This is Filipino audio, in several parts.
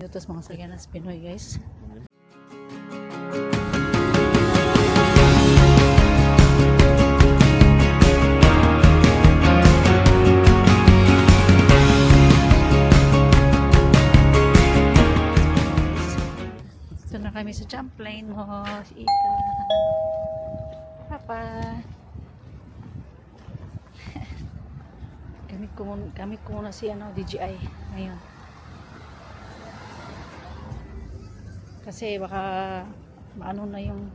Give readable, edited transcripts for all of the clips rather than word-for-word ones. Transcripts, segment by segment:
Ito mga Saganas Pinoy, guys. Ito na kami sa Champlain mo, si Ita. Papa. Gamit ko muna si DJI ngayon. Kasi baka maano na yung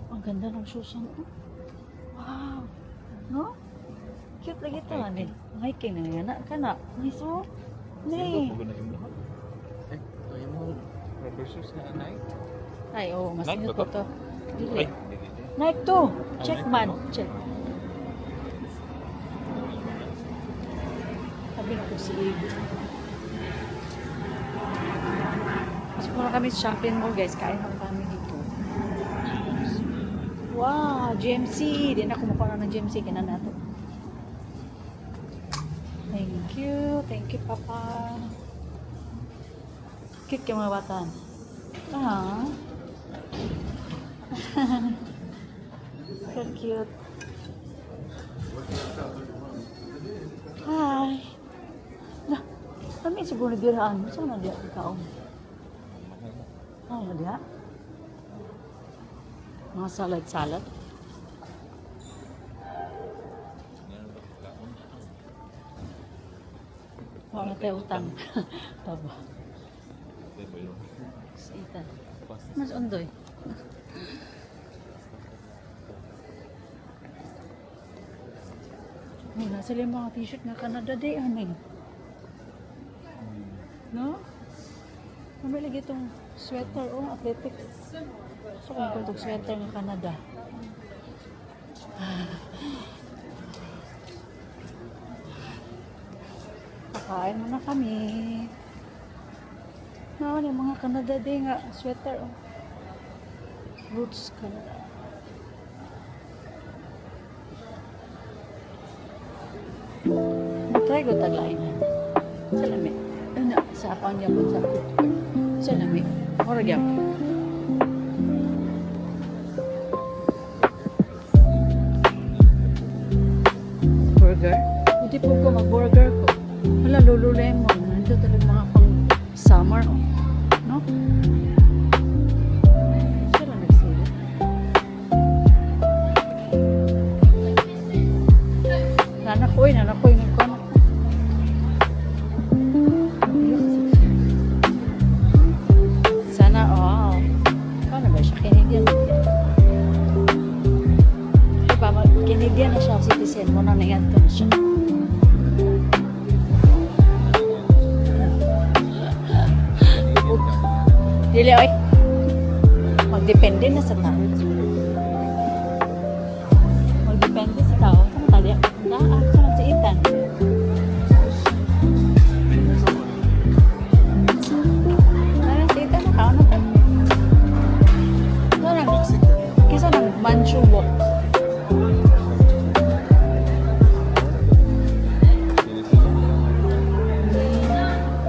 ang ganda ng shoes. Wow! No? Cute lagi ito. Hiking na yan. Kana. Nice mo? Ni. Ay, ito yung rubber shoes na Nike. Ay, oo. Mas Nike cute ba ito. Ay, Nike to. Check man. Check. Sabi na ko si Iggy. Mas muna kami sa shopping mall, guys. Kain na kami dito. Wow! GMC! Di na kumukuha ng GMC. Kina nato. Thank you. Thank you, Papa. Cute yung mga bata. Ah. So cute. Hi. Nah, kami siguro nabiraan. Saan na diya ikaw? Oh, na diya? Mga salad-salad. Wala tayo utang. Baba. Sita. Mas undoy. Oh, nasa yung mga t-shirt nga Canada Day, ano no? May lagi itong sweater, athletic. So, kung itong sweater ng Canada. Kakain muna kami. No, yung mga Canada Day nga, sweater, Roots Canada. Try ko taglain na. Salami. Ano, sa akong niya po sa salami. Murag yan. Burger. Hindi po ko mag-burger ko. Wala, Lululemon. Nandito talaga mga pang summer. No? Sila nagsili. Nanakoy. Nagkuhan ako. Sana, wow. Paano ba siya? Canadian. Diba, Canadian na siya. Citizen mo na nangyadto na siya. Dili, oy. Magdepende na sa tao. Magdepende sa tao. Kung taliak. Saan sa itan? Saan sa itan? Nakao na ito. Kisa ng Manchu walk.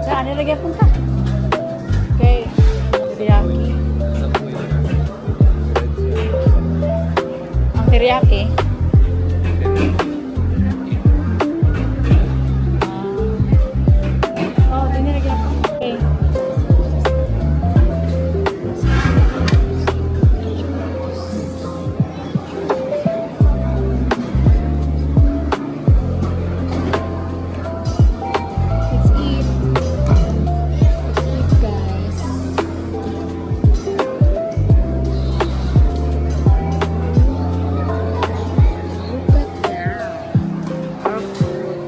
Saan? Nilagay punta? Okay. Teriyaki. Ang teriyaki. Dinilagyan ko. Okay. Let's eat. Let's eat, guys. Look at that. Our food.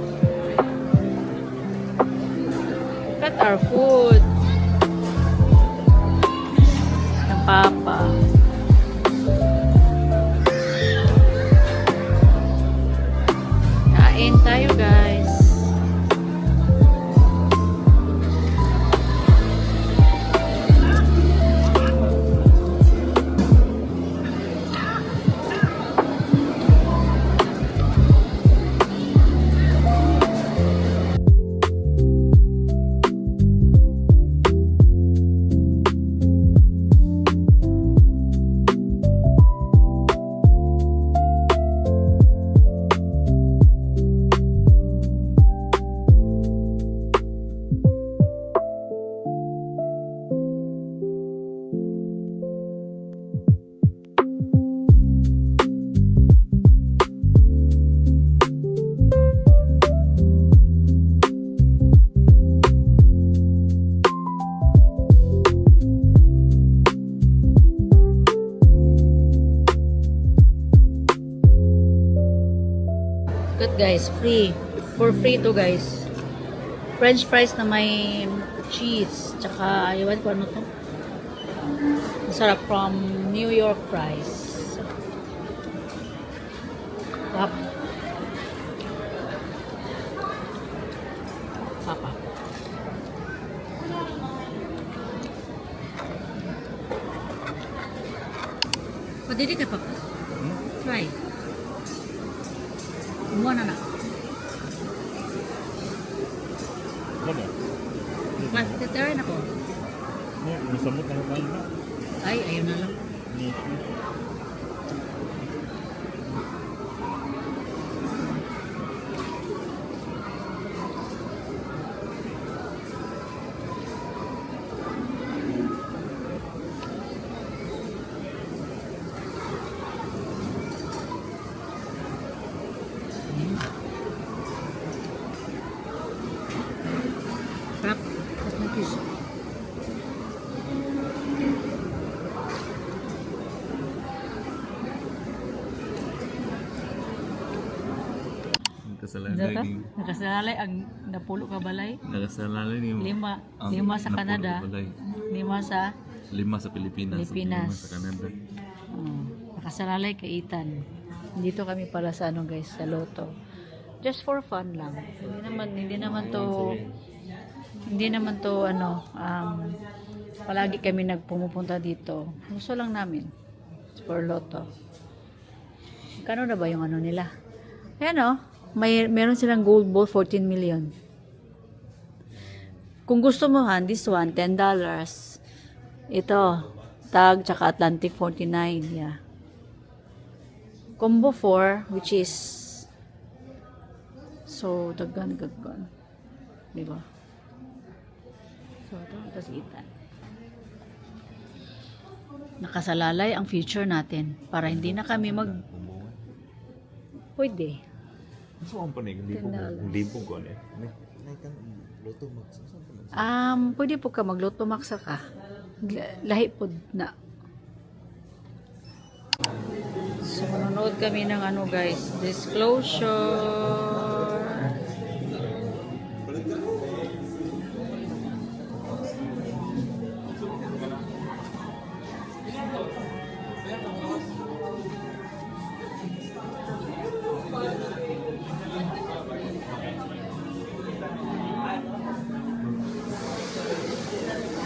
Look at our food. Ng Papa. Kain tayo, guys. Cute guys, free. For free to guys. French fries na may cheese. Tsaka, ewan ko ano to. Masarap from New York fries. Pap. Papa. Padidi ka papa. Try. Kumuha na na. Ano? Try na ko. Masamot na tayo na. Ay, ayun na lang. Crap. That's my piece. Nakasalalay. Nakasalalay ang napulo ka balay. Nakasalalay ni Lima sa Napulo Canada. balay. 5 sa 5 sa Pilipinas. Pilipinas. 5 sa Canada. Nakasalalay kay Ethan. Dito kami pala sa ano guys, sa Lotto. Just for fun lang. Hindi naman to ano, palagi kami pumupunta dito. Gusto lang namin. It's for Lotto. Kano na ba yung ano nila? Ayan o. Meron silang gold ball 14 million. Kung gusto mo this one, $10. Ito, tag, tsaka Atlantic 49. Yeah. Combo 4, which is so, daggan. Diba? So, ito si Ethan. Nakasalalay ang future natin para hindi na kami pwede. So, ang panay, hindi po ko ano eh. Loto max. Pwede po ka magluto maksa ka. Lahi po na. So, manonood kami ng ano guys, disclosure.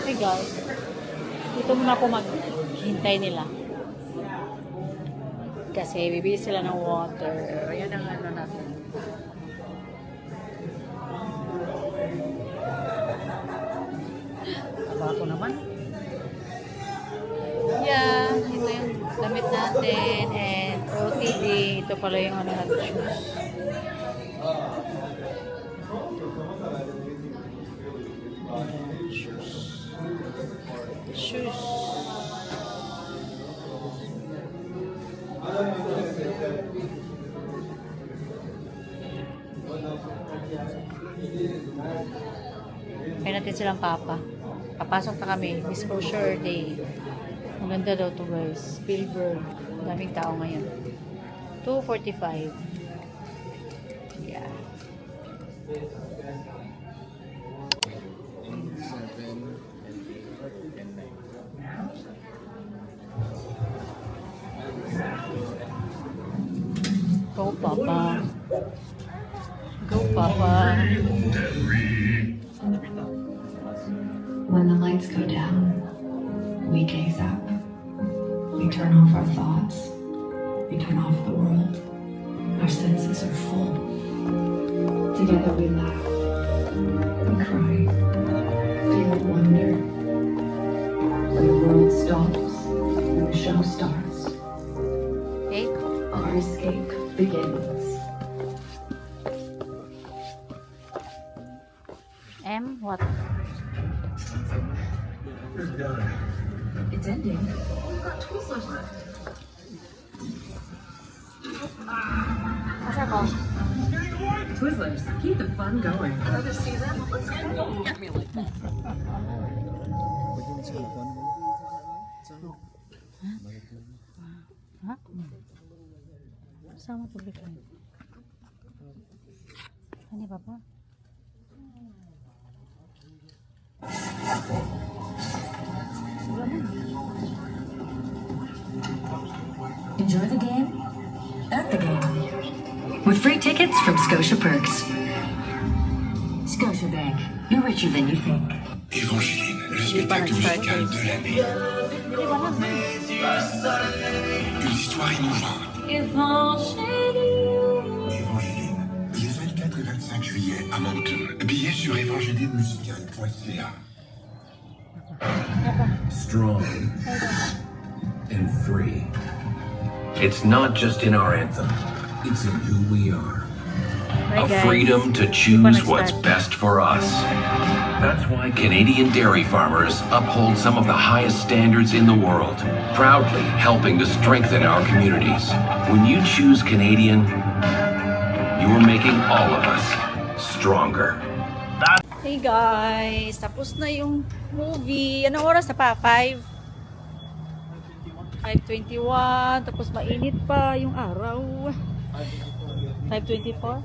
Hey guys, dito muna ako maghintay nila. Kasi bibili sila ng water. Ayan ang ano natin. Taba ako naman. Yeah, ito yung damit natin. And OTD, ito pala yung ano natin shoes. Shoes. Kaya natin silang papa. Papasok na kami. Disclosure day. Maganda daw to guys. Spielberg. Daming tao ngayon. 2:45. Yeah. Go Papa. Go Papa. When the lights go down, we gaze up. We turn off our thoughts. We turn off the world. Our senses are full. Together we laugh. We cry. Feel wonder. When the world stops, when the show starts, Okay? our escape begins. What? It's ending. We've got Twizzlers left. Asa ko? Twizzlers, keep the fun going. Another season? Let's go. Ha? Sama to bigay. Papa? Enjoy the game at the game. With free tickets from Scotia Perks. Scotiabank. You're richer than you think. Évangeline, le spectacle musical de l'année. Une histoire émouvante. Évangeline, les 24 et 25 juillet à Moncton. Billets sur évangelinemusical.ca. Strong and free. It's not just in our anthem, it's in who we are. Bye, A guys. freedom to choose what's best for us. That's why Canadian dairy farmers uphold some of the highest standards in the world, proudly helping to strengthen our communities. When you choose Canadian, you're making all of us stronger. Hey guys, tapos na yung movie. Anong oras na pa? 5:21. Tapos mainit pa yung araw. 5:24?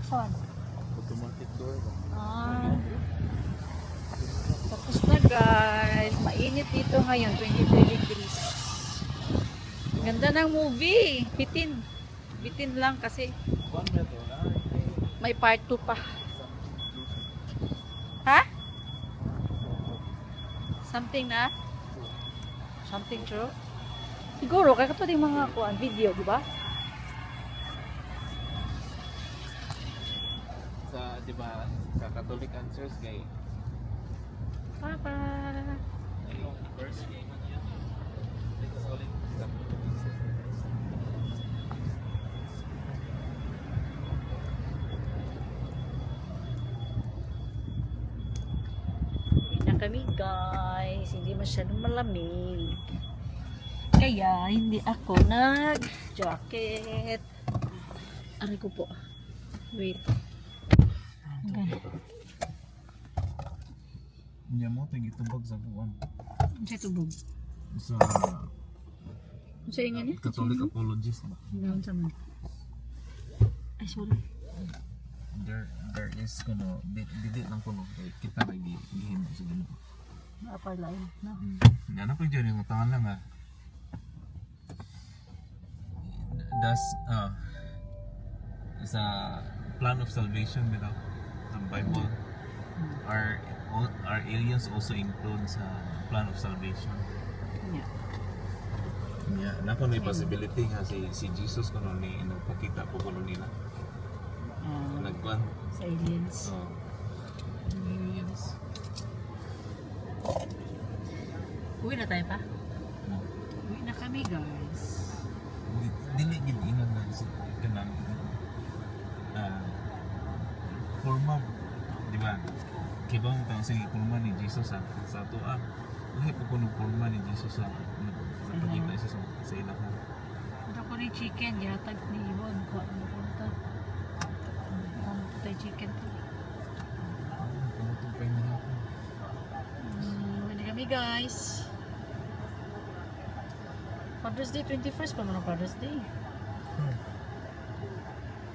Saan? Automatic door ba? Ah. Tapos na guys. Mainit dito ngayon. 23 degrees. Ganda ng movie. Bitin. Bitin lang kasi may part 2 pa. Ha? Something na? Something true? Siguro, kaya ito din mga kuan video, di ba? Sa, di ba, sa Catholic Answers kay Papa! first game niya. Uwi na kami guys. Hindi masyadong malamig. Kaya hindi ako nag-jacket. Aray ko po. Wait. Hanggang. Hindi mo, tigitubag sa buwan. Ano siya tubog? Sa Ano siya yung niya? Catholic Apologist ba? Hanggang sa man. Ay, sorry. There is kuno, didit lang kuno. Kita lagi gihimo sa ganito. Upper line. No? Ano pa dyan yung tangan lang ha? Das, sa plan of salvation nila, ang Bible, are aliens also include sa plan of salvation? Yeah. Yeah, na ko may possibility nga si Jesus kuno ni nagpakita po kuno nila. Nagkuhan. Sa aliens. Oh. Aliens. Uwi na tayo pa? Uwi na kami guys. Dili gid ingon na si kanang forma, di ba? Kibang tang sige forma ni Jesus sa ato lahi po kuno forma ni Jesus sa nagpakita siya sa ilang. Ito ko rin chicken, yatag ni Ibon. Kuha mo ko ito. Ano po tayo chicken to? Kumutupay na ako. Uwi na kami guys. Father's Day, 21st pa man ang Father's Day.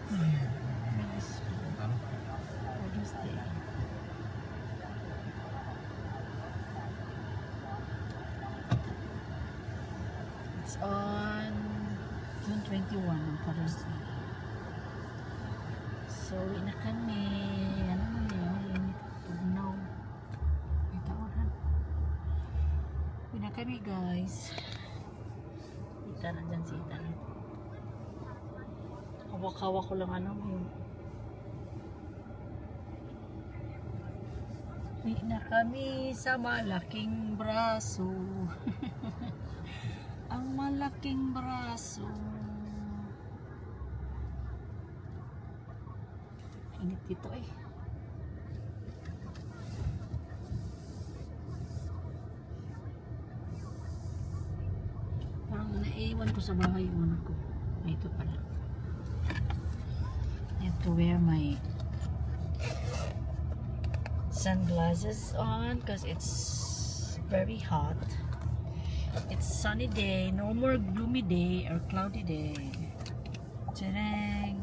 Yes, Ano? Father's Day. It's on June 21 ang Father's Day. So, uwi na kami. Ano na yun? Tugnaw. May tawaran. Uwi na kami guys. Ita na dyan si Ita. Hawak-hawak ko lang ano yung uwi na kami sa malaking braso. Ang malaking braso. Init dito eh. Parang naiwan ko sa bahay yung anak ko. Ay, ito pala. I have to wear my sunglasses on because it's very hot. It's sunny day, no more gloomy day or cloudy day. Tadang!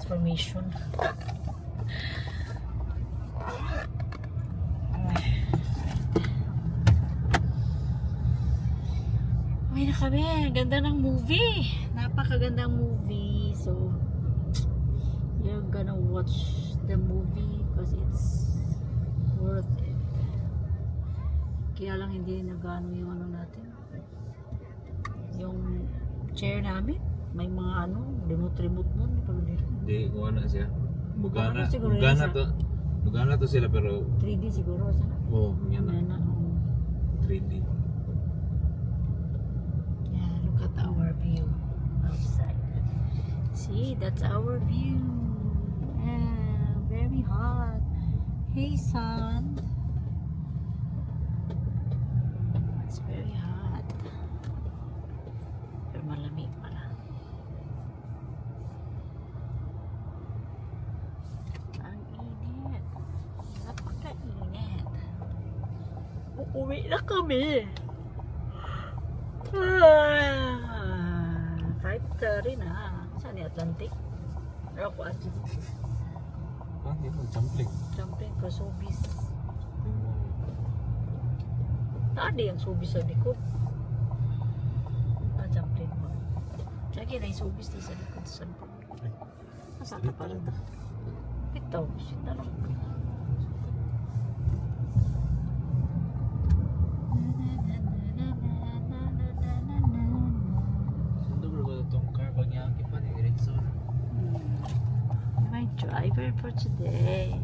transformation. Uwi na kami. Ganda ng movie. Napakagandang movie. So, you're gonna watch the movie because it's worth it. Kaya lang hindi nagano yung ano natin. Yung chair namin. May mga ano, remote nun. Hindi, kung ano siya. Mugana, Ano siguro mugana yun to. Mugana to sila pero 3D siguro. Sana. yan na. Yan na. 3D. Yeah, look at our view outside. See, that's our view. Yeah, very hot. Hey, sun. It's very hot. Pero malamig pala. Ang init. Napaka-init. Uuwi na kami. 5:30 na. Saan yung Atlantic? Ako Atlantic. Ah, yun, jumpling. Jumping ka, Sobis. Tadi yang Sobis sa likod. Ah, jumping mo. Lagi na yung Sobis di sa likod. Saan pa? Saan ka pala? Ito, sita lang. My driver for today.